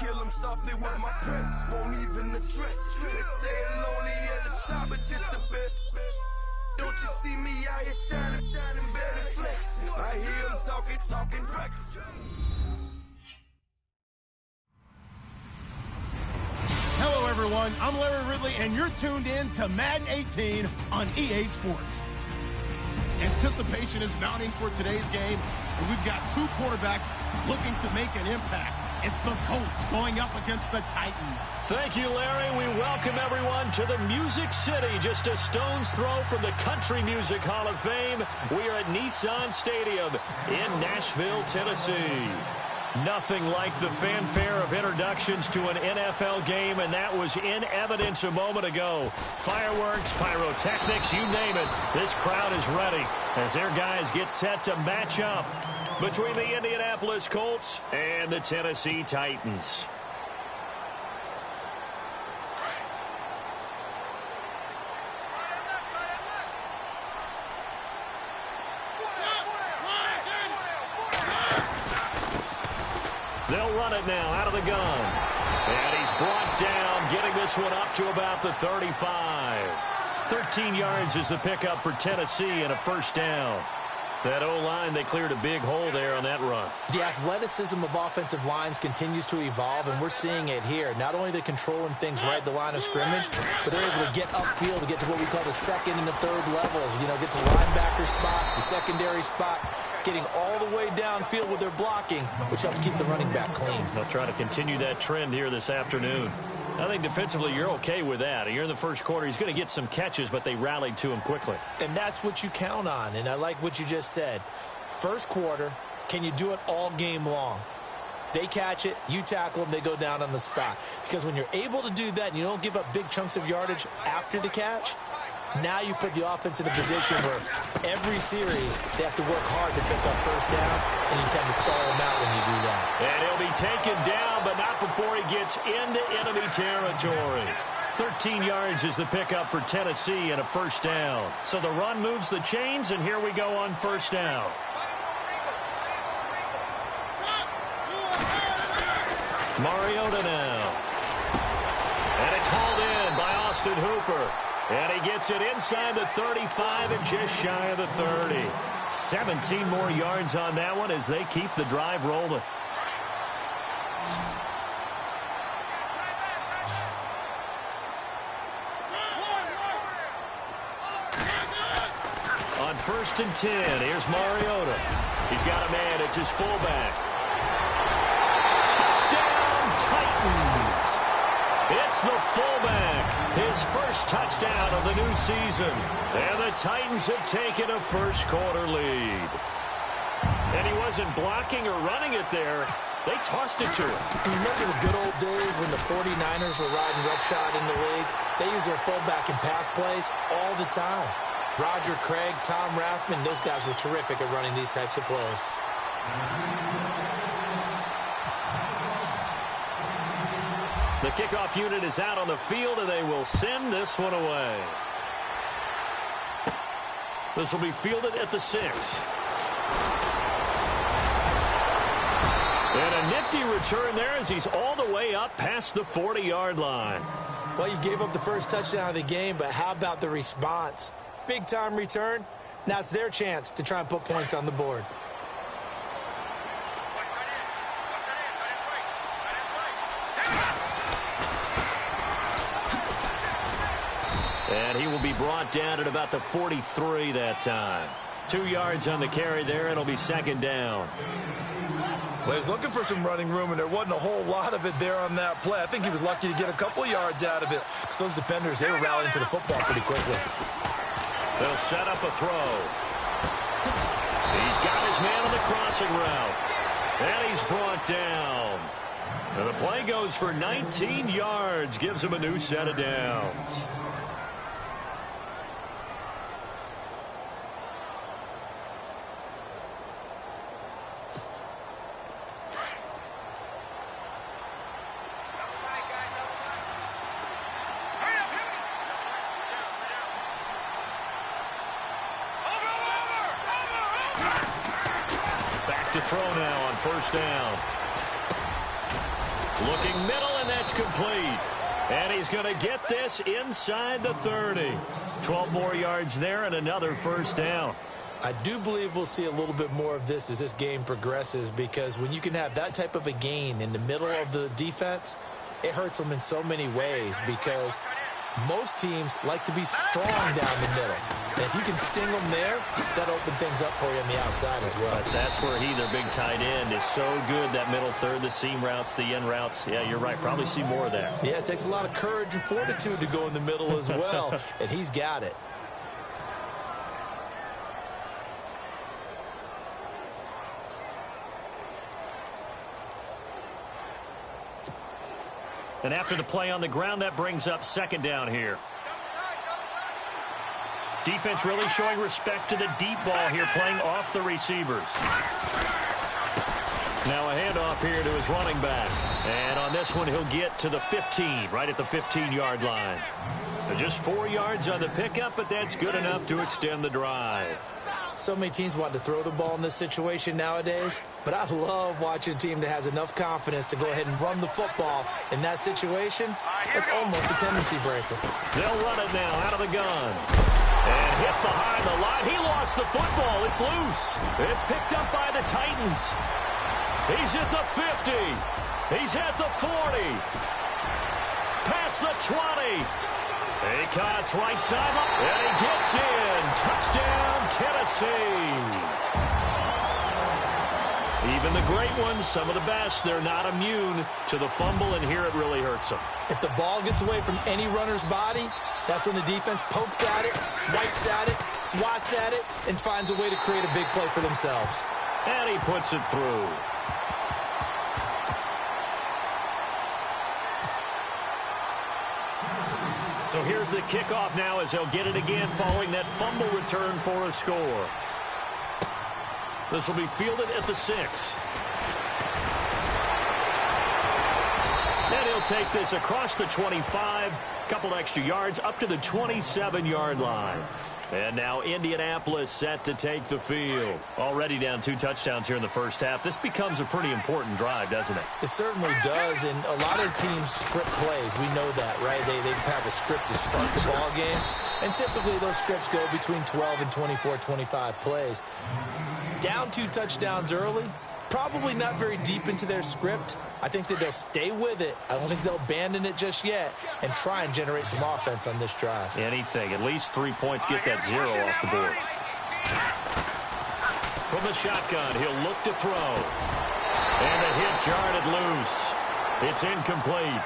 kill him softly with my press, won't even address. They say lonely at the top, but just the best. Don't you see me out here shining, better flex. I hear him talking reckless. Hello, everyone. I'm Larry Ridley, and you're tuned in to Madden 18 on EA Sports. Anticipation is mounting for today's game, and we've got two quarterbacks looking to make an impact. It's the Colts going up against the Titans. Thank you, Larry. We welcome everyone to the Music City, just a stone's throw from the Country Music Hall of Fame. We are at Nissan Stadium in Nashville, Tennessee. Nothing like the fanfare of introductions to an NFL game, and that was in evidence a moment ago. Fireworks, pyrotechnics, you name it. This crowd is ready as their guys get set to match up between the Indianapolis Colts and the Tennessee Titans. They'll run it now out of the gun. And he's brought down, getting this one up to about the 35. 13 yards is the pickup for Tennessee and a first down. That O-line, they cleared a big hole there on that run. The athleticism of offensive lines continues to evolve, and we're seeing it here. Not only are they controlling things right at the line of scrimmage, but they're able to get upfield to get to what we call the second and the third levels. You know, get to the linebacker spot, the secondary spot, getting all the way downfield with their blocking, which helps keep the running back clean. They'll try to continue that trend here this afternoon. I think defensively you're okay with that. You're in the first quarter. He's going to get some catches, but they rallied to him quickly. And that's what you count on, and I like what you just said. First quarter, can you do it all game long? They catch it, you tackle them, they go down on the spot. Because when you're able to do that and you don't give up big chunks of yardage after the catch, now you put the offense in a position where every series they have to work hard to pick up first downs, and you tend to stall them out when you do that. And he'll be taken down, but not before he gets into enemy territory. 13 yards is the pickup for Tennessee and a first down. So the run moves the chains, and here we go on first down. Mariota now. And it's hauled in by Austin Hooper. And he gets it inside the 35 and just shy of the 30. 17 more yards on that one as they keep the drive rolling. On 1st and 10, here's Mariota. He's got a man. It's his fullback. Touchdown, Titans. It's the fullback. His first touchdown of the new season. And the Titans have taken a first quarter lead. And he wasn't blocking or running it there. They tossed it to him. You remember the good old days when the 49ers were riding roughshod in the league? They use their fullback in pass plays all the time. Roger Craig, Tom Rathman, those guys were terrific at running these types of plays. The kickoff unit is out on the field, and they will send this one away. This will be fielded at the 6. And a nifty return there as he's all the way up past the 40-yard line. Well, you gave up the first touchdown of the game, but how about the response? Big-time return. Now it's their chance to try and put points on the board. And he will be brought down at about the 43 that time. 2 yards on the carry there. It'll be second down. Well, he was looking for some running room, and there wasn't a whole lot of it there on that play. I think he was lucky to get a couple of yards out of it because those defenders, they were rallying to the football pretty quickly. They'll set up a throw. He's got his man on the crossing route. And he's brought down. And the play goes for 19 yards. Gives him a new set of downs. Back to throw now on first down. Looking middle, and that's complete. And he's going to get this inside the 30. 12 more yards there and another first down. I do believe we'll see a little bit more of this as this game progresses, because when you can have that type of a gain in the middle of the defense, it hurts them in so many ways, because most teams like to be strong down the middle. And if you can sting them there, that opens things up for you on the outside as well. But that's where their big tight end, is so good, that middle third, the seam routes, the end routes. Yeah, you're right. Probably see more of that. Yeah, it takes a lot of courage and fortitude to go in the middle as well, and he's got it. And after the play on the ground, that brings up second down here. Defense really showing respect to the deep ball here, playing off the receivers. Now a handoff here to his running back. And on this one, he'll get to the 15, right at the 15-yard line. Just 4 yards on the pickup, but that's good enough to extend the drive. So many teams want to throw the ball in this situation nowadays, but I love watching a team that has enough confidence to go ahead and run the football. In that situation, that's almost a tendency breaker. They'll run it now out of the gun. And hit behind the line. He lost the football. It's loose. It's picked up by the Titans. He's at the 50. He's at the 40. Past the 20. He cuts right side, and he gets in. Touchdown, Tennessee. Even the great ones, some of the best, they're not immune to the fumble, and here it really hurts them. If the ball gets away from any runner's body, that's when the defense pokes at it, swipes at it, swats at it, and finds a way to create a big play for themselves. And he puts it through. So here's the kickoff now, as they'll get it again following that fumble return for a score. This will be fielded at the 6. And he'll take this across the 25, couple extra yards up to the 27-yard line. And now Indianapolis set to take the field. Already down 2 touchdowns here in the first half. This becomes a pretty important drive, doesn't it? It certainly does, and a lot of teams script plays. We know that, right? They have a script to start the ball game, and typically those scripts go between 12 and 24, 25 plays. Down 2 touchdowns early, probably not very deep into their script. I think that they'll stay with it. I don't think they'll abandon it just yet and try and generate some offense on this drive. Anything. At least 3 points, get that 0 off the board. From the shotgun, he'll look to throw. And the hit jarred it loose. It's incomplete.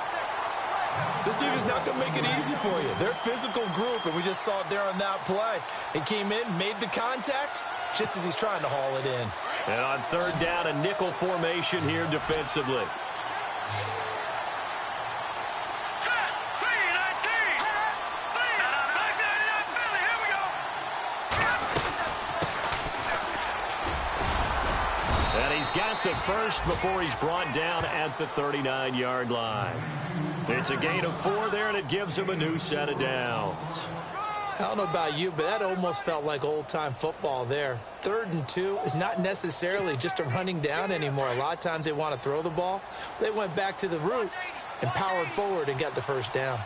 This team is not going to make it easy for you. They're a physical group, and we just saw it there on that play. He came in, made the contact, just as he's trying to haul it in. And on third down, a nickel formation here defensively. And he's got the first before he's brought down at the 39-yard line. It's a gain of 4 there, and it gives him a new set of downs. I don't know about you, but that almost felt like old-time football there. 3rd and 2 is not necessarily just a running down anymore. A lot of times they want to throw the ball. They went back to the roots and powered forward and got the first down.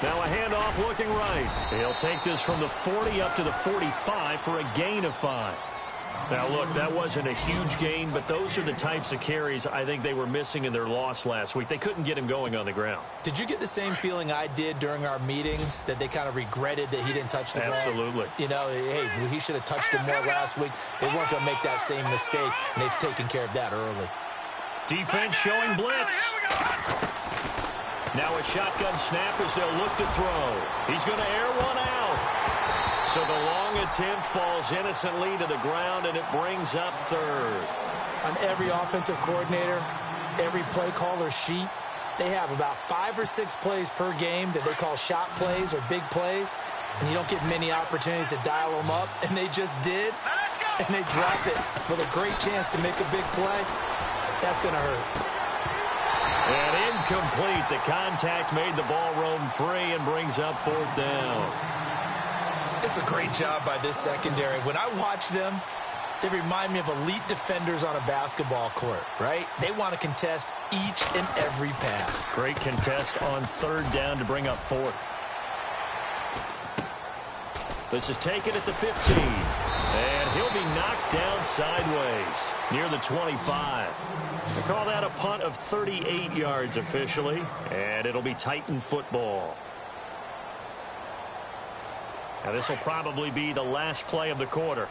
Now a handoff looking right. He'll take this from the 40 up to the 45 for a gain of 5. Now, look, that wasn't a huge gain, but those are the types of carries I think they were missing in their loss last week. They couldn't get him going on the ground. Did you get the same feeling I did during our meetings, that they kind of regretted that he didn't touch the ball? Absolutely. You know, hey, he should have touched him more last week. They weren't going to make that same mistake, and they've taken care of that early. Defense showing blitz. Now a shotgun snap as they'll look to throw. He's going to air one out. So the long attempt falls innocently to the ground, and it brings up 3rd. On every offensive coordinator, every play caller sheet, they have about 5 or 6 plays per game that they call shot plays or big plays, and you don't get many opportunities to dial them up, and they just did, and they drop it with a great chance to make a big play. That's going to hurt. And incomplete. The contact made the ball roam free and brings up 4th down. It's a great job by this secondary. When I watch them, They remind me of elite defenders on a basketball court, right? They want to contest each and every pass. Great contest on third down to bring up fourth. This is taken at the 15. And he'll be knocked down sideways near the 25. They call that a punt of 38 yards officially, and it'll be Titan football. Now this will probably be the last play of the quarter.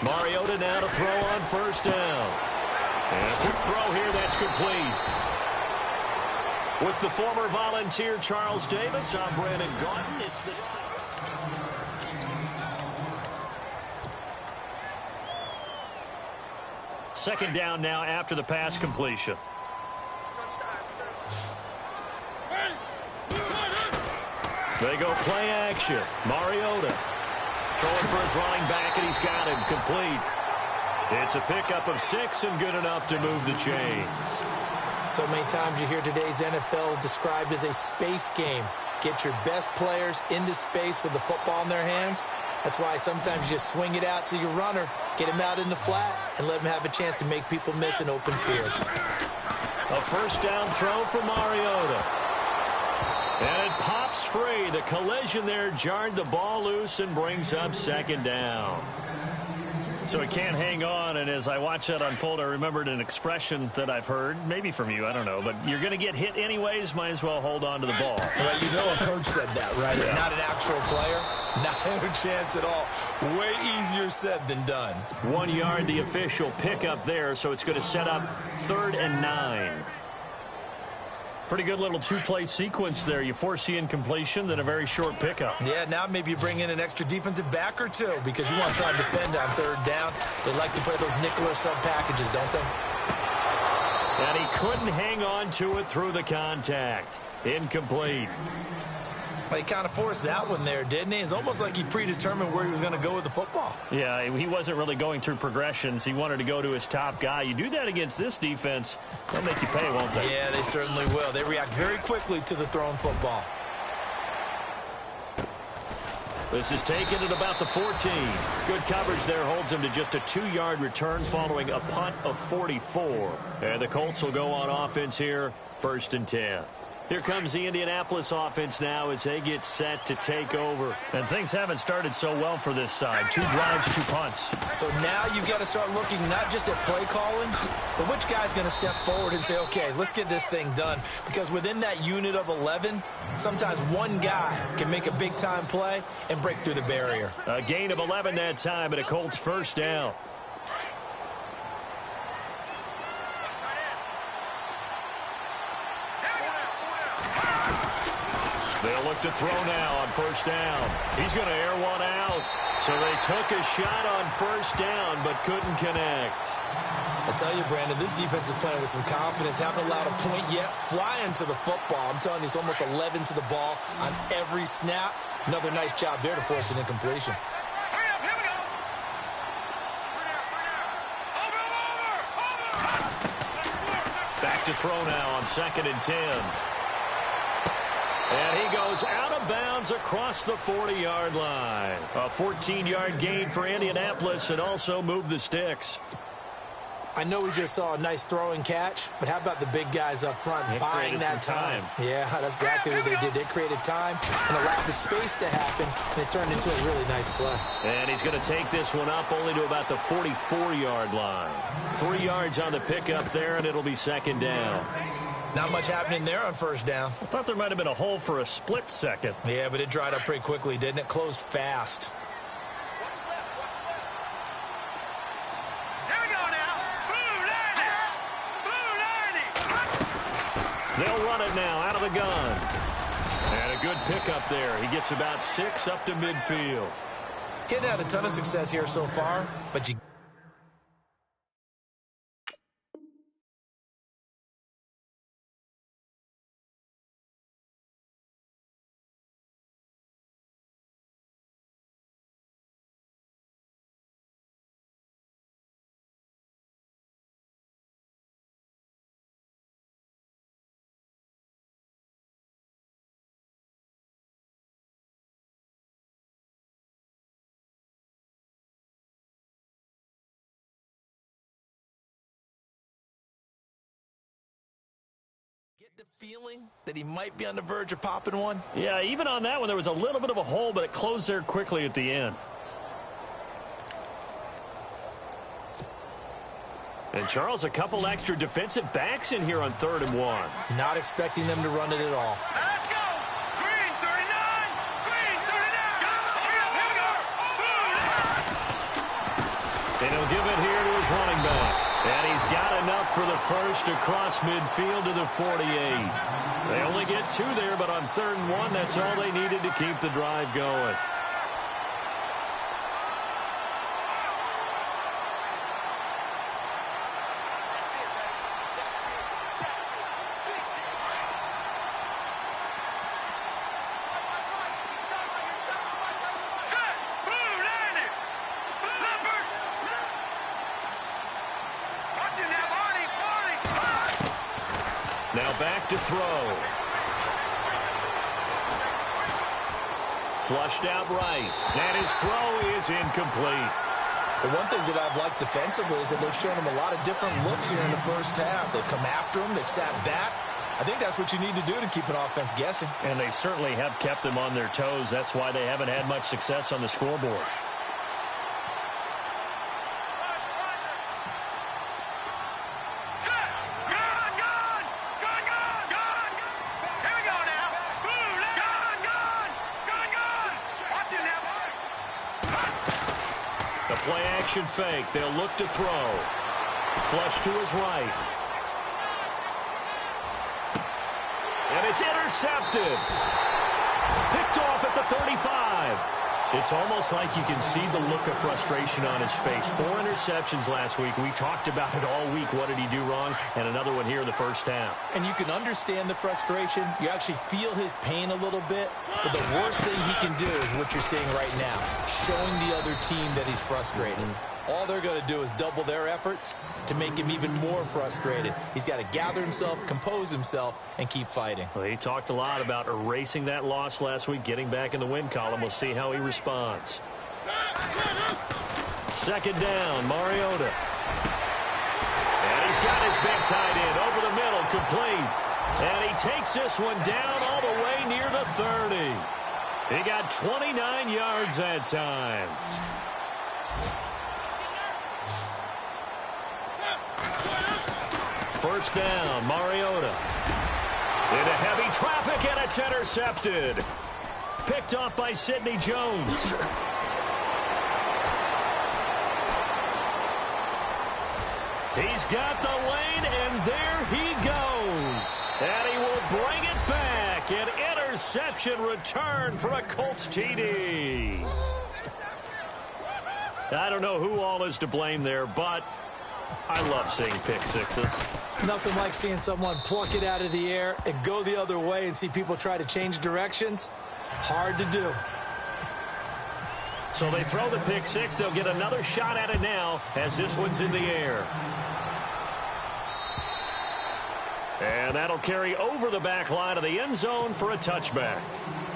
Mariota now to throw on first down. And a quick throw here, that's complete. With the former Volunteer Charles Davis, I'm Brandon Gaudin. It's the second down now after the pass completion. They go play action. Mariota throwing for his running back, and he's got him complete. It's a pickup of 6 and good enough to move the chains. So many times you hear today's NFL described as a space game. Get your best players into space with the football in their hands. That's why sometimes you just swing it out to your runner, get him out in the flat, and let him have a chance to make people miss an open field. A first down throw for Mariota. And it pops free. The collision there jarred the ball loose and brings up second down. So it can't hang on, and as I watch that unfold, I remembered an expression that I've heard, maybe from you, I don't know, but you're going to get hit anyways, might as well hold on to the ball. Well, you know a coach said that, right? Yeah. Not an actual player. Not a chance at all. Way easier said than done. 1 yard, the official pickup there, so it's going to set up 3rd and 9. Pretty good little two-play sequence there. You force the incompletion, then a very short pickup. Yeah, now maybe you bring in an extra defensive back or two because you want to try and defend on third down. They like to play those nickel or sub packages, don't they? And he couldn't hang on to it through the contact. Incomplete. Well, he kind of forced that one there, didn't he? It's almost like he predetermined where he was going to go with the football. Yeah, he wasn't really going through progressions. He wanted to go to his top guy. You do that against this defense, they'll make you pay, won't they? Yeah, they certainly will. They react very quickly to the thrown football. This is taken at about the 14. Good coverage there holds him to just a 2-yard return following a punt of 44. And the Colts will go on offense here, 1st and 10. Here comes the Indianapolis offense now as they get set to take over. And things haven't started so well for this side. 2 drives, 2 punts. So now you've got to start looking not just at play calling, but which guy's going to step forward and say, okay, let's get this thing done. Because within that unit of 11, sometimes one guy can make a big-time play and break through the barrier. A gain of 11 that time and a Colts first down. They'll look to throw now on first down. He's going to air one out. So they took a shot on first down but couldn't connect. I tell you, Brandon, this defense is playing with some confidence. Haven't allowed a point yet. Flying to the football. I'm telling you, it's almost 11 to the ball on every snap. Another nice job there to force an incompletion. Back to throw now on 2nd and 10. And he goes out of bounds across the 40-yard line. A 14-yard gain for Indianapolis and also moved the sticks. I know we just saw a nice throw and catch, but how about the big guys up front buying that time? Yeah, that's exactly what they did. They created time and allowed the space to happen, and it turned into a really nice play. And he's going to take this one up only to about the 44-yard line. 3 yards on the pickup there, and it'll be 2nd down. Not much happening there on first down. I thought there might have been a hole for a split second. Yeah, but it dried up pretty quickly, didn't it? Closed fast. Here we go now. Blue 90. They'll run it now out of the gun. And a good pickup there. He gets about 6 up to midfield. Getting had a ton of success here so far, but you the feeling that he might be on the verge of popping one? Yeah, even on that one, there was a little bit of a hole, but it closed there quickly at the end. And, Charles, a couple extra defensive backs in here on 3rd and 1. Not expecting them to run it at all. Let's go! Green 39! Green 39! Here we go! And he'll give it here to his running back. And he's got enough for the first across midfield to the 48. They only get 2 there, but on 3rd and 1, that's all they needed to keep the drive going. Now back to throw. Flushed out right. And his throw is incomplete. The one thing that I've liked defensively is that they've shown him a lot of different looks here in the first half. They've come after him. They've sat back. I think that's what you need to do to keep an offense guessing. And they certainly have kept them on their toes. That's why they haven't had much success on the scoreboard. Play action fake. They'll look to throw. Flush to his right. And it's intercepted. Picked off at the 35. It's almost like you can see the look of frustration on his face. 4 interceptions last week. We talked about it all week. What did he do wrong? And another one here in the first half. And you can understand the frustration. You actually feel his pain a little bit. But the worst thing he can do is what you're seeing right now, showing the other team that he's frustrated. All they're going to do is double their efforts to make him even more frustrated. He's got to gather himself, compose himself, and keep fighting. Well, he talked a lot about erasing that loss last week, getting back in the win column. We'll see how he responds. 2nd down, Mariota. And he's got his big tight end over the middle, complete. And he takes this one down all the way near the 30. He got 29 yards that time. First down, Mariota. Into heavy traffic, and it's intercepted. Picked off by Sidney Jones. He's got the lane, and there he goes. And he will bring it back. An interception return for a Colts TD. I don't know who all is to blame there, but I love seeing pick sixes. Nothing like seeing someone pluck it out of the air and go the other way and see people try to change directions. Hard to do. So they throw the pick six. They'll get another shot at it now as this one's in the air. And that'll carry over the back line of the end zone for a touchback.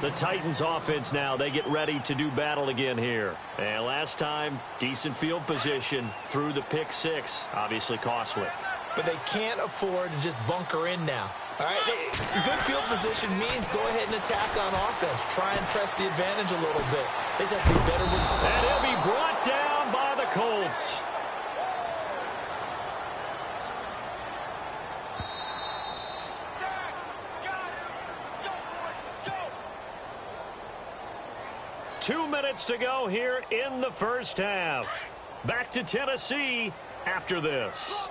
The Titans offense now, they get ready to do battle again here. And last time, decent field position through the pick six. Obviously costly. But they can't afford to just bunker in now. All right, good field position means go ahead and attack on offense. Try and press the advantage a little bit. They just have to be better with. And he'll be brought down by the Colts. Two minutes to go here in the first half. Back to Tennessee after this.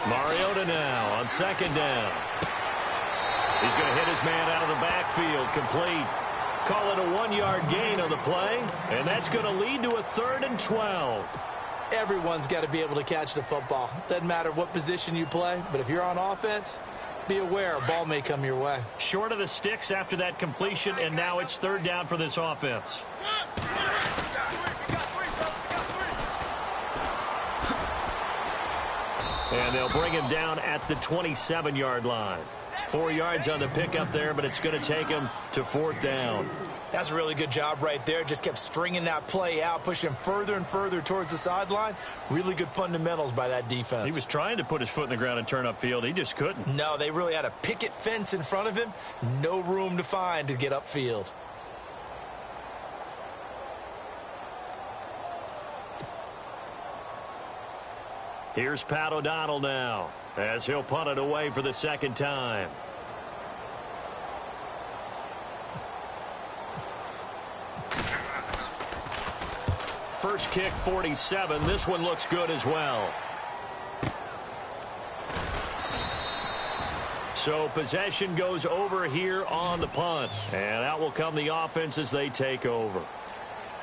Mariota now on 2nd down. He's going to hit his man out of the backfield, complete. Call it a 1-yard gain on the play, and that's going to lead to a 3rd and 12. Everyone's got to be able to catch the football. Doesn't matter what position you play, but if you're on offense, be aware a ball may come your way. Short of the sticks after that completion, and now it's 3rd down for this offense. And they'll bring him down at the 27-yard line. 4 yards on the pickup there, but it's going to take him to 4th down. That's a really good job right there. Just kept stringing that play out, pushing him further and further towards the sideline. Really good fundamentals by that defense. He was trying to put his foot in the ground and turn upfield. He just couldn't. No, they really had a picket fence in front of him. No room to find to get upfield. Here's Pat O'Donnell now as he'll punt it away for the 2nd time. First kick, 47. This one looks good as well. So possession goes over here on the punt. And out will come the offense as they take over.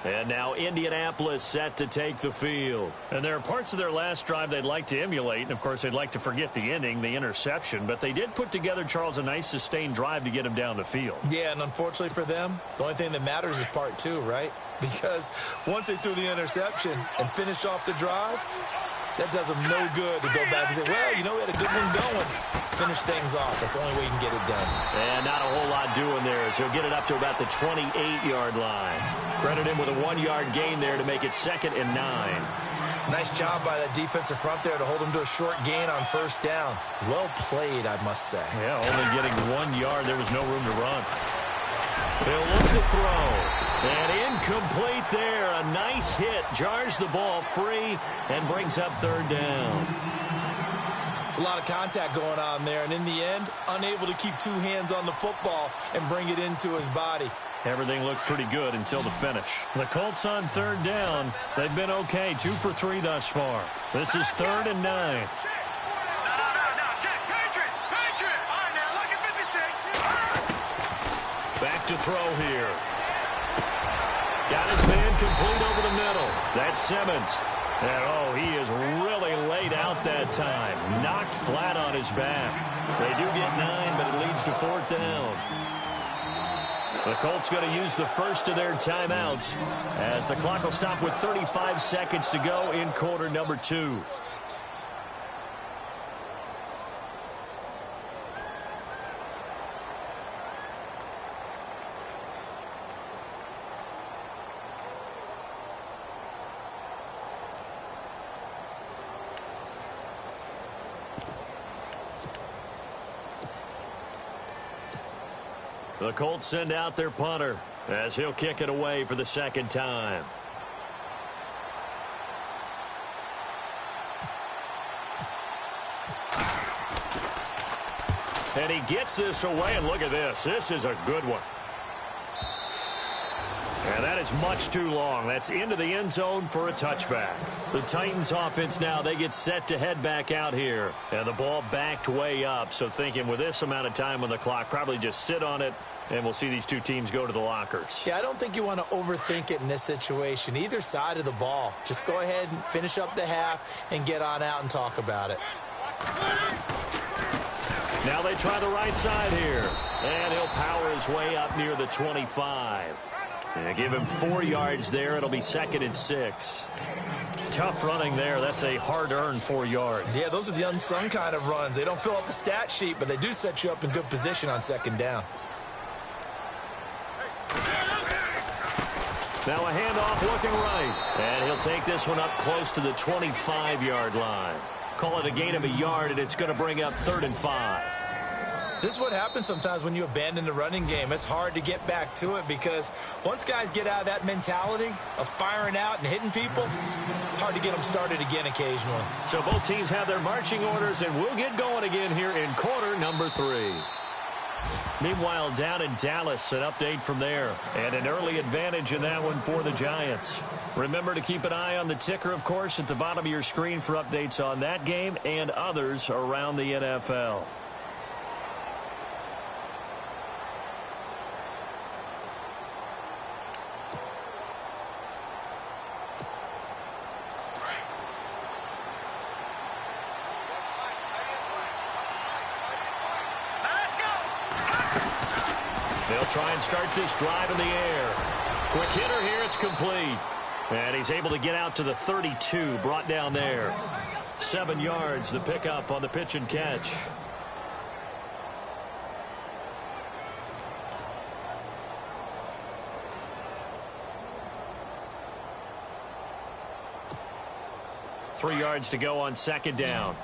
And now Indianapolis set to take the field. And there are parts of their last drive they'd like to emulate. And, of course, they'd like to forget the ending, the interception. But they did put together, Charles, a nice sustained drive to get him down the field. Yeah, and unfortunately for them, the only thing that matters is part 2, right? Because once they threw the interception and finished off the drive, that does them no good to go back and say, well, you know, we had a good one going. Finish things off. That's the only way you can get it done. And not a whole lot doing there as he'll get it up to about the 28-yard line. Credit him with a 1-yard gain there to make it 2nd and 9. Nice job by that defensive front there to hold him to a short gain on 1st down. Well played, I must say. Yeah, only getting 1 yard. There was no room to run. He'll look to throw. And incomplete there. A nice hit. Jars the ball free and brings up 3rd down. It's a lot of contact going on there. And in the end, unable to keep 2 hands on the football and bring it into his body. Everything looked pretty good until the finish. The Colts on 3rd down. They've been okay. 2 for 3 thus far. This is 3rd and 9. Back to throw here. Got his man complete over the middle. That's Simmons. And, oh, he is really laid out that time. Knocked flat on his back. They do get 9, but it leads to 4th down. The Colts going to use the first of their timeouts as the clock will stop with 35 seconds to go in quarter number 2. The Colts send out their punter as he'll kick it away for the 2nd time. And he gets this away, and look at this. This is a good one. And that is much too long. That's into the end zone for a touchback. The Titans offense now, they get set to head back out here. And the ball backed way up. So thinking with this amount of time on the clock, probably just sit on it, and we'll see these 2 teams go to the lockers. Yeah, I don't think you want to overthink it in this situation. Either side of the ball. Just go ahead and finish up the half and get on out and talk about it. Now they try the right side here. And he'll power his way up near the 25. And give him 4 yards there. It'll be 2nd and 6. Tough running there. That's a hard-earned 4 yards. Yeah, those are the unsung kind of runs. They don't fill up the stat sheet, but they do set you up in good position on 2nd down. Now a handoff looking right. And he'll take this one up close to the 25-yard line. Call it a gain of a yard, and it's going to bring up 3rd and 5. This is what happens sometimes when you abandon the running game. It's hard to get back to it because once guys get out of that mentality of firing out and hitting people, hard to get them started again occasionally. So both teams have their marching orders, and we'll get going again here in quarter number 3. Meanwhile, down in Dallas, an update from there. And an early advantage in that one for the Giants. Remember to keep an eye on the ticker, of course, at the bottom of your screen for updates on that game and others around the NFL. They'll try and start this drive in the air. Quick hitter here, it's complete. And he's able to get out to the 32, brought down there. 7 yards, the pickup on the pitch and catch. 3 yards to go on second down.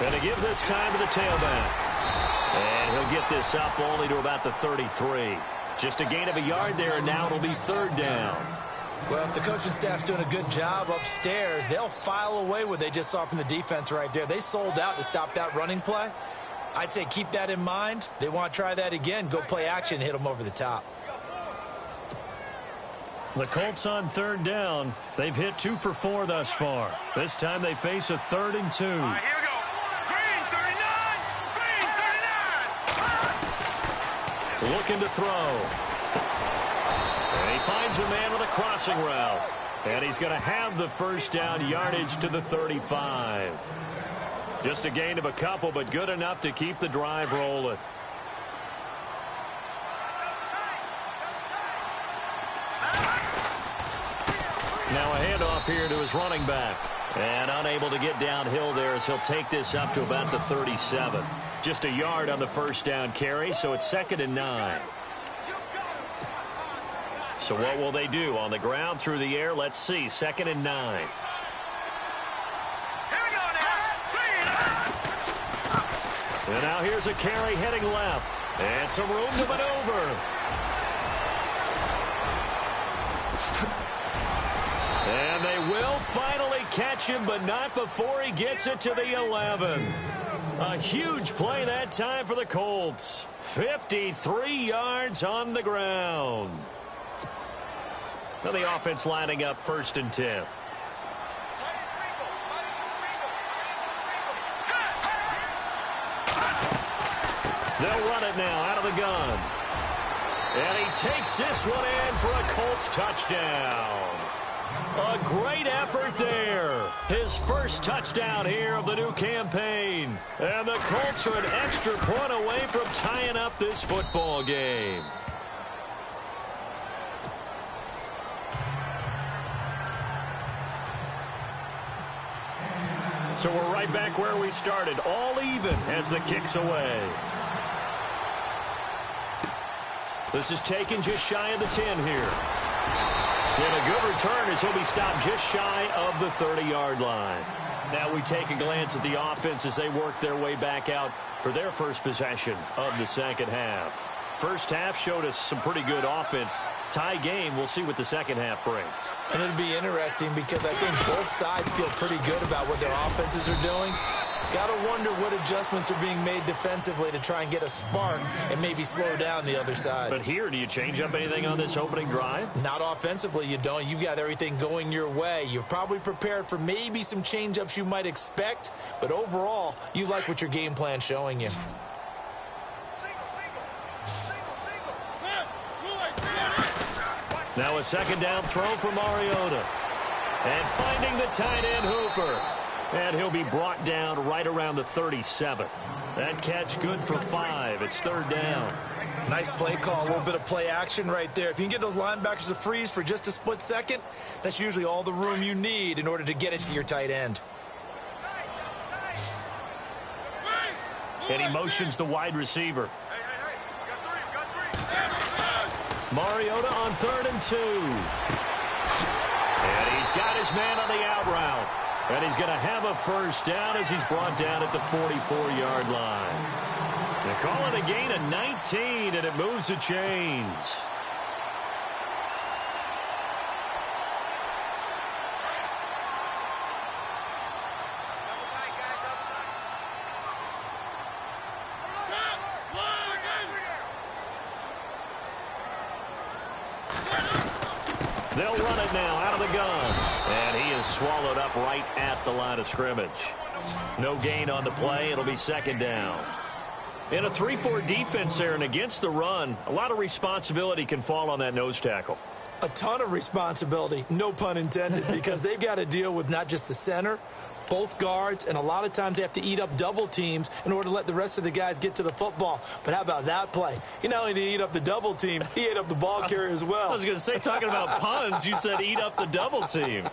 Going to give this time to the tailback. And he'll get this up only to about the 33. Just a gain of a yard there, and now it'll be third down. Well, if the coaching staff's doing a good job upstairs, they'll file away what they just saw from the defense right there. They sold out to stop that running play. I'd say keep that in mind. They want to try that again. Go play action, hit them over the top. The Colts on third down. They've hit 2 for 4 thus far. This time they face a 3rd and 2. Here we go. Green 39. Green 39. Looking to throw. And he finds a man with a crossing route. And he's going to have the first down, yardage to the 35. Just a gain of a couple, but good enough to keep the drive rolling. Now a handoff here to his running back. And unable to get downhill there as he'll take this up to about the 37. Just a yard on the first down carry, so it's 2nd and 9. So what will they do? On the ground, through the air, let's see. 2nd and 9. And now here's a carry heading left. And some room to maneuver. And they will finally catch him, but not before he gets it to the 11. A huge play that time for the Colts. 53 yards on the ground. Now the offense lining up 1st and 10. They'll run it now out of the gun. And he takes this one in for a Colts touchdown. A great effort there. His first touchdown here of the new campaign. And the Colts are an extra point away from tying up this football game. So we're right back where we started, all even as the kick's away. This is taken just shy of the 10 here. And a good return as he'll be stopped just shy of the 30-yard line. Now we take a glance at the offense as they work their way back out for their first possession of the second half. First half showed us some pretty good offense. Tie game, we'll see what the second half brings. And it'll be interesting because I think both sides feel pretty good about what their offenses are doing. Got to wonder what adjustments are being made defensively to try and get a spark and maybe slow down the other side. But here, do you change up anything on this opening drive? Not offensively, you don't. You got everything going your way. You've probably prepared for maybe some change-ups you might expect, but overall, you like what your game plan's showing you. Now a second down throw for Mariota. And finding the tight end Hooper. And he'll be brought down right around the 37. That catch good for 5. It's 3rd down. Nice play call, a little bit of play action right there. If you can get those linebackers to freeze for just a split second, that's usually all the room you need in order to get it to your tight end. And he motions the wide receiver. Mariota on 3rd and 2. And he's got his man on the out route. And he's going to have a first down as he's brought down at the 44-yard line. They call it a gain of 19, and it moves the chains. They'll run it now out of the gun. And he is swallowed up right at the line of scrimmage. No gain on the play. It'll be 2nd down. In a 3-4 defense there and against the run, a lot of responsibility can fall on that nose tackle. A ton of responsibility, no pun intended, because they've got to deal with not just the center, both guards, and a lot of times they have to eat up double teams in order to let the rest of the guys get to the football. But how about that play? He not only did he eat up the double team, he ate up the ball carrier as well. I was going to say, talking about puns, you said eat up the double team.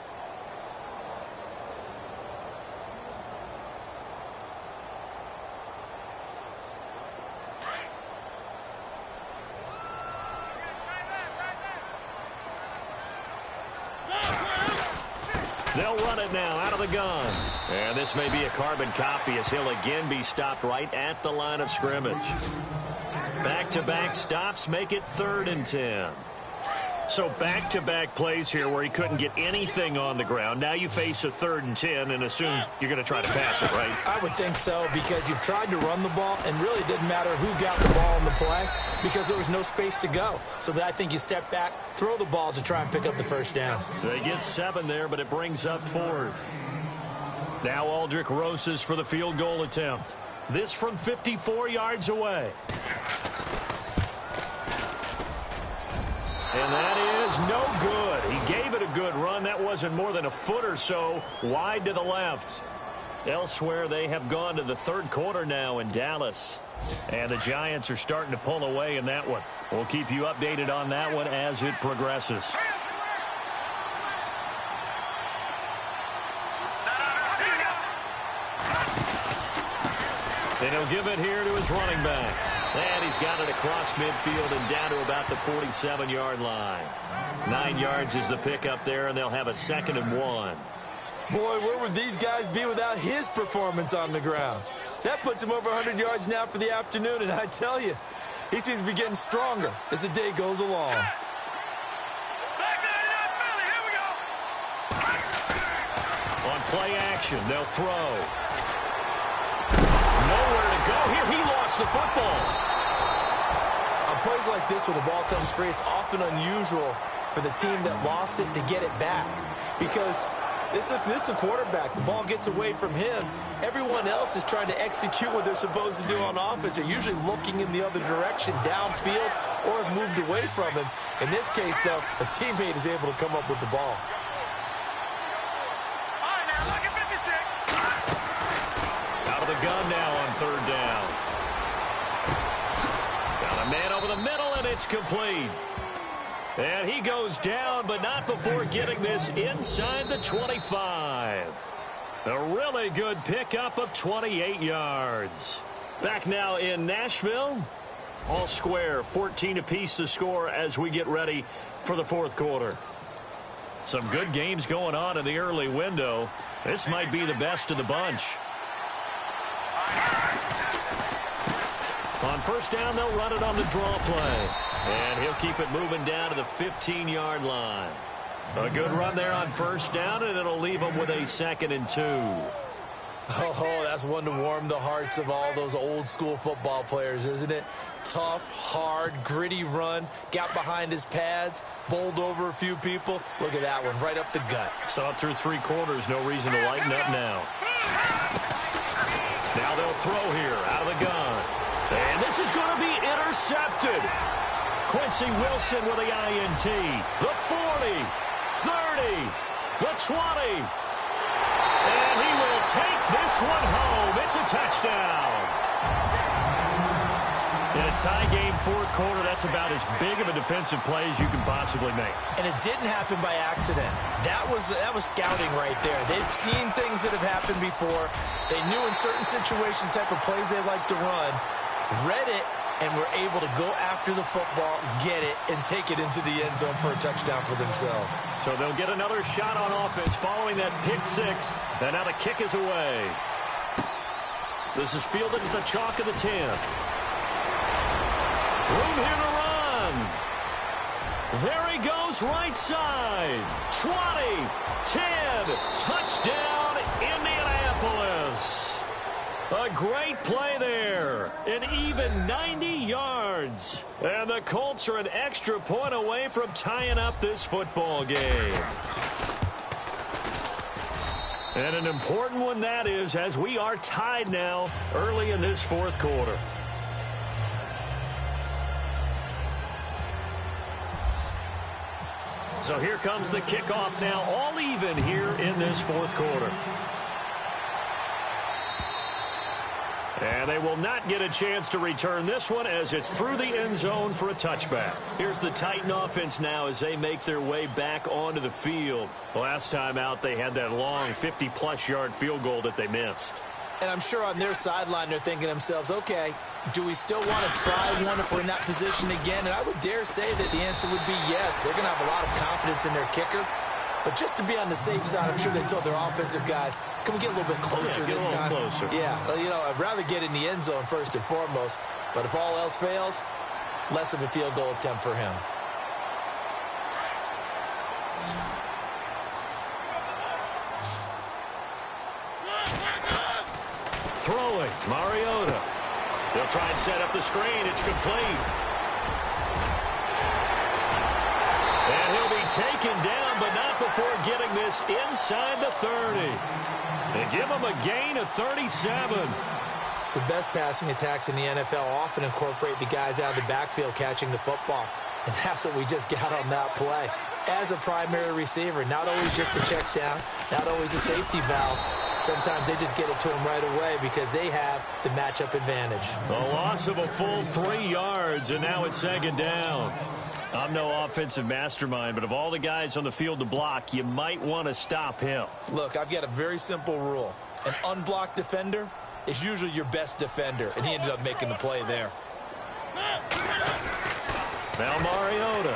They'll run it now out of the gun. And this may be a carbon copy as he'll again be stopped right at the line of scrimmage. Back-to-back stops make it 3rd and 10. So back-to-back plays here where he couldn't get anything on the ground. Now you face a 3rd and 10 and assume you're going to try to pass it, right? I would think so, because you've tried to run the ball, and really it didn't matter who got the ball in the play because there was no space to go. So I think you step back, throw the ball to try and pick up the first down. They get 7 there, but it brings up 4th. Now Aldrick Rosas for the field goal attempt. This from 54 yards away. And that is no good. He gave it a good run. That wasn't more than a foot or so wide to the left. Elsewhere, they have gone to the 3rd quarter now in Dallas. And the Giants are starting to pull away in that one. We'll keep you updated on that one as it progresses. And he'll give it here to his running back. And he's got it across midfield and down to about the 47-yard line. 9 yards is the pickup there, and they'll have a 2nd and 1. Boy, where would these guys be without his performance on the ground? That puts him over 100 yards now for the afternoon, and I tell you, he seems to be getting stronger as the day goes along. On play action, they'll throw. Nowhere to go here. He lost the football. On plays like this where the ball comes free, it's often unusual for the team that lost it to get it back, because this is the quarterback. The ball gets away from him. Everyone else is trying to execute what they're supposed to do on offense. They're usually looking in the other direction, downfield, or have moved away from him. In this case, though, a teammate is able to come up with the ball. Gun now on 3rd down. Got a man over the middle, and it's complete. And he goes down, but not before getting this inside the 25. A really good pickup of 28 yards. Back now in Nashville. All square, 14 apiece to score as we get ready for the 4th quarter. Some good games going on in the early window. This might be the best of the bunch. On 1st down, they'll run it on the draw play. And he'll keep it moving down to the 15-yard line. A good run there on 1st down, and it'll leave them with a 2nd and 2. Oh, that's one to warm the hearts of all those old-school football players, isn't it? Tough, hard, gritty run, got behind his pads, bowled over a few people. Look at that one, right up the gut. Saw it through 3 quarters, no reason to lighten up now. Now they'll throw here out of the gun. And this is going to be intercepted. Quincy Wilson with the INT. The 40, 30, the 20. And he will take this one home. It's a touchdown. In a tie game, 4th quarter, that's about as big of a defensive play as you can possibly make. And it didn't happen by accident. That was scouting right there. They've seen things that have happened before. They knew in certain situations the type of plays they like to run, read it, and were able to go after the football, get it, and take it into the end zone for a touchdown for themselves. So they'll get another shot on offense following that pick 6. And now the kick is away. This is fielded at the chalk of the 10. Room here to run. There he goes, right side. 20, 10, touchdown, Indianapolis. A great play there. An even 90 yards. And the Colts are an extra point away from tying up this football game. And an important one that is, as we are tied now early in this 4th quarter. So here comes the kickoff now, all even here in this 4th quarter. And they will not get a chance to return this one as it's through the end zone for a touchback. Here's the Titan offense now as they make their way back onto the field. Last time out, they had that long 50-plus yard field goal that they missed. And I'm sure on their sideline they're thinking to themselves, okay, do we still want to try one if we're in that position again? And I would dare say that the answer would be yes. They're going to have a lot of confidence in their kicker. But just to be on the safe side, I'm sure they told their offensive guys, can we get a little bit closer this time? Closer. Yeah, well, you know, I'd rather get in the end zone first and foremost. But if all else fails, less of a field goal attempt for him. Throwing, Mariota. They'll try and set up the screen. It's complete. And he'll be taken down, but not before getting this inside the 30. They give him a gain of 37. The best passing attacks in the NFL often incorporate the guys out of the backfield catching the football. And that's what we just got on that play. As a primary receiver, not always just a check down, not always a safety valve. Sometimes they just get it to him right away because they have the matchup advantage. A loss of a full 3 yards, and now it's second down. I'm no offensive mastermind, but of all the guys on the field to block, you might want to stop him. Look, I've got a very simple rule. An unblocked defender is usually your best defender, and he ended up making the play there. Now Mariota.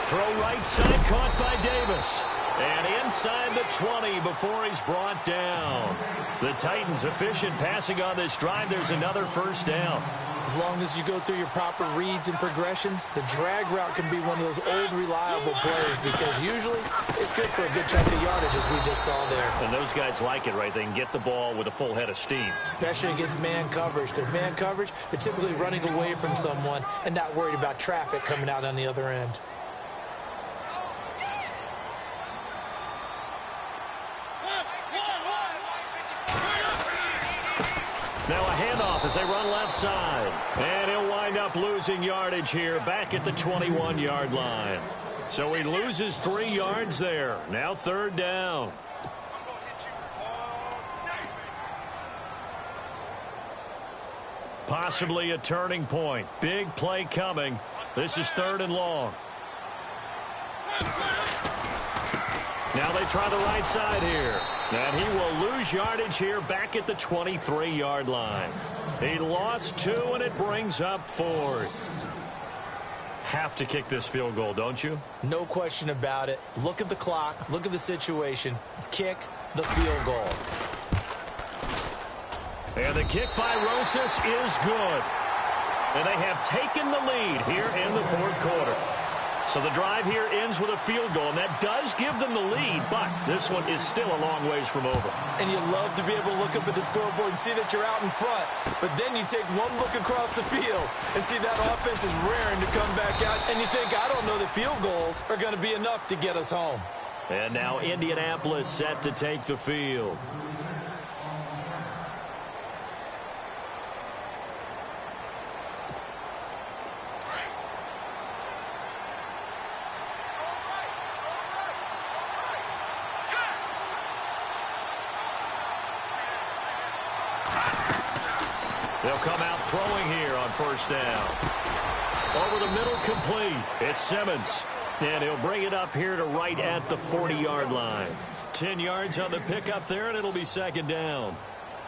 Throw right side, caught by Davis. And inside the 20 before he's brought down. The Titans efficient passing on this drive. There's another first down. As long as you go through your proper reads and progressions, the drag route can be one of those old reliable plays because usually it's good for a good chunk of yardage, as we just saw there. And those guys like it, right? They can get the ball with a full head of steam. Especially against man coverage, because man coverage, they're typically running away from someone and not worried about traffic coming out on the other end. Now a handoff as they run left side. And he'll wind up losing yardage here back at the 21-yard line. So he loses 3 yards there. Now third down. Possibly a turning point. Big play coming. This is third and long. Now they try the right side here. And he will lose yardage here back at the 23-yard line. He lost 2, and it brings up 4th. Have to kick this field goal, don't you? No question about it. Look at the clock. Look at the situation. Kick the field goal. And the kick by Rosas is good. And they have taken the lead here in the fourth quarter. So the drive here ends with a field goal, and that does give them the lead, but this one is still a long ways from over. And you love to be able to look up at the scoreboard and see that you're out in front, but then you take one look across the field and see that offense is raring to come back out, and you think, I don't know that field goals are going to be enough to get us home. And now Indianapolis set to take the field. They'll come out throwing here on first down. Over the middle, complete. It's Simmons. And he'll bring it up here to right at the 40-yard line. 10 yards on the pickup there, and it'll be second down.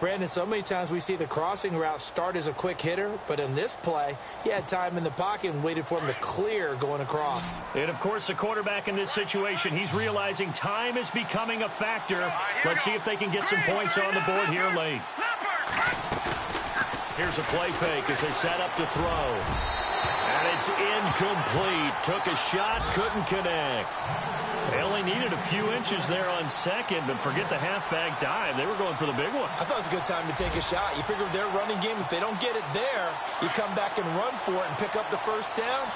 Brandon, so many times we see the crossing route start as a quick hitter, but in this play, he had time in the pocket and waited for him to clear going across. And, of course, the quarterback in this situation, he's realizing time is becoming a factor. Let's see if they can get some points on the board here late. Here's a play fake as they set up to throw. And it's incomplete. Took a shot, couldn't connect. They only needed a few inches there on second, but forget the halfback dive. They were going for the big one. I thought it was a good time to take a shot. You figure with their running game, if they don't get it there, you come back and run for it and pick up the first down.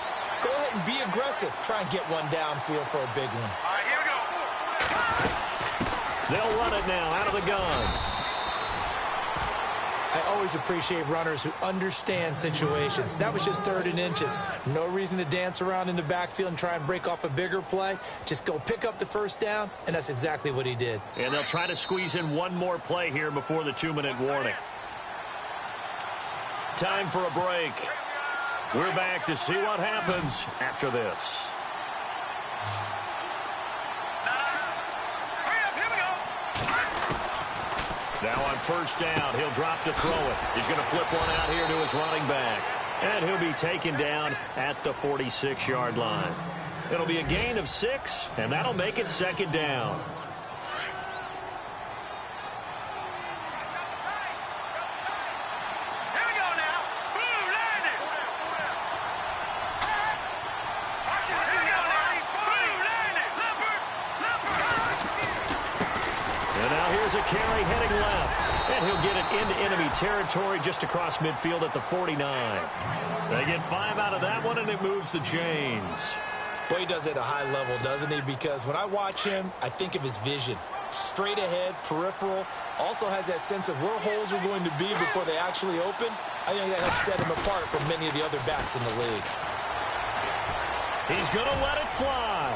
Go ahead and be aggressive. Try and get one downfield for a big one. All right, here we go. They'll run it now out of the gun. I always appreciate runners who understand situations. That was just 3rd and inches. No reason to dance around in the backfield and try and break off a bigger play. Just go pick up the first down, and that's exactly what he did. And they'll try to squeeze in one more play here before the 2-minute warning. Time for a break. We're back to see what happens after this. Now on first down, he'll drop to throw it. He's going to flip one out here to his running back. And he'll be taken down at the 46-yard line. It'll be a gain of 6, and that'll make it 2nd down. And now here's a carry heading left. And he'll get it into enemy territory just across midfield at the 49. They get 5 out of that one, and it moves the chains. Boy, he does it at a high level, doesn't he? Because when I watch him, I think of his vision. Straight ahead, peripheral. Also has that sense of where holes are going to be before they actually open. I think that helps set him apart from many of the other backs in the league. He's going to let it fly.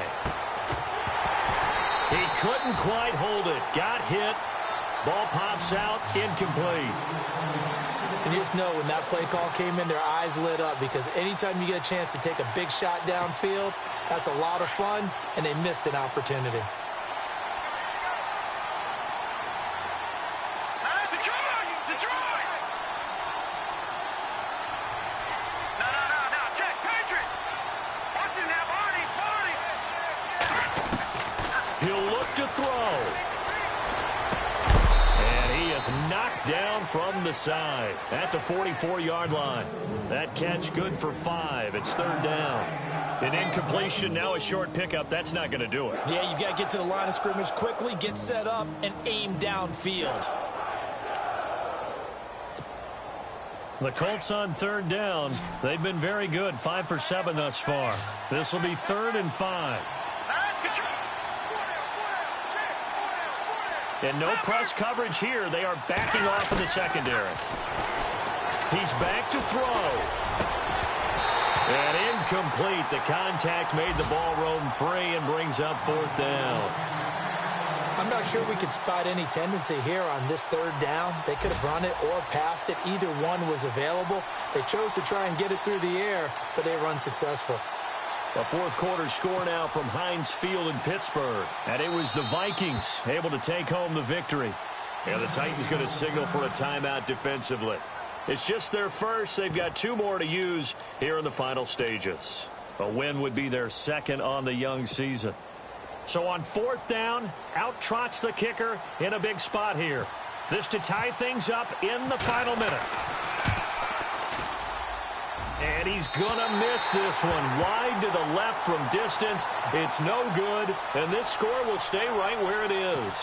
He couldn't quite hold it. Got hit. Ball pops out. Incomplete. And you just know when that play call came in, their eyes lit up, because anytime you get a chance to take a big shot downfield, that's a lot of fun, and they missed an opportunity. He'll look to throw. And he is knocked down from the side at the 44-yard line. That catch good for 5. It's 3rd down. An incompletion, now a short pickup. That's not going to do it. Yeah, you've got to get to the line of scrimmage quickly, get set up, and aim downfield. The Colts on 3rd down. They've been very good, 5 for 7 thus far. This will be 3rd and 5. And no press coverage here. They are backing off in the secondary. He's back to throw. And incomplete. The contact made the ball roam free and brings up 4th down. I'm not sure we could spot any tendency here on this 3rd down. They could have run it or passed it. Either one was available. They chose to try and get it through the air, but they were unsuccessful. A 4th quarter score now from Heinz Field in Pittsburgh. And it was the Vikings able to take home the victory. And the Titans going to signal for a timeout defensively. It's just their first. They've got 2 more to use here in the final stages. A win would be their 2nd on the young season. So on 4th down, out trots the kicker in a big spot here. This to tie things up in the final minute. And he's going to miss this one. Wide to the left from distance. It's no good, and this score will stay right where it is.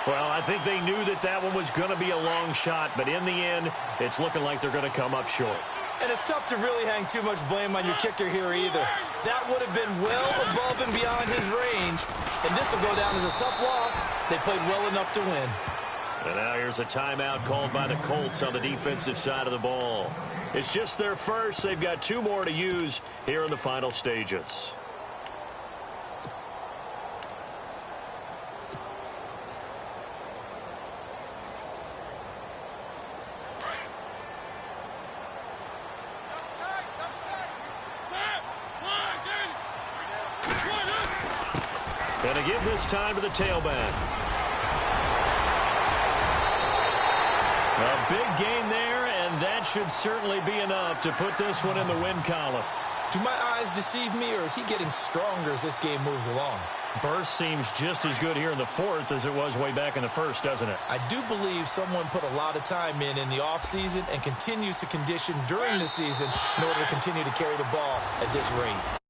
Well, I think they knew that that one was going to be a long shot, but in the end, it's looking like they're going to come up short. And it's tough to really hang too much blame on your kicker here either. That would have been well above and beyond his range, and this will go down as a tough loss. They played well enough to win. And now here's a timeout called by the Colts on the defensive side of the ball. It's just their first. They've got 2 more to use here in the final stages. And to give this time to the tailback. A big gain there, and that should certainly be enough to put this one in the win column. Do my eyes deceive me, or is he getting stronger as this game moves along? Burst seems just as good here in the 4th as it was way back in the 1st, doesn't it? I do believe someone put a lot of time in the offseason and continues to condition during the season in order to continue to carry the ball at this rate.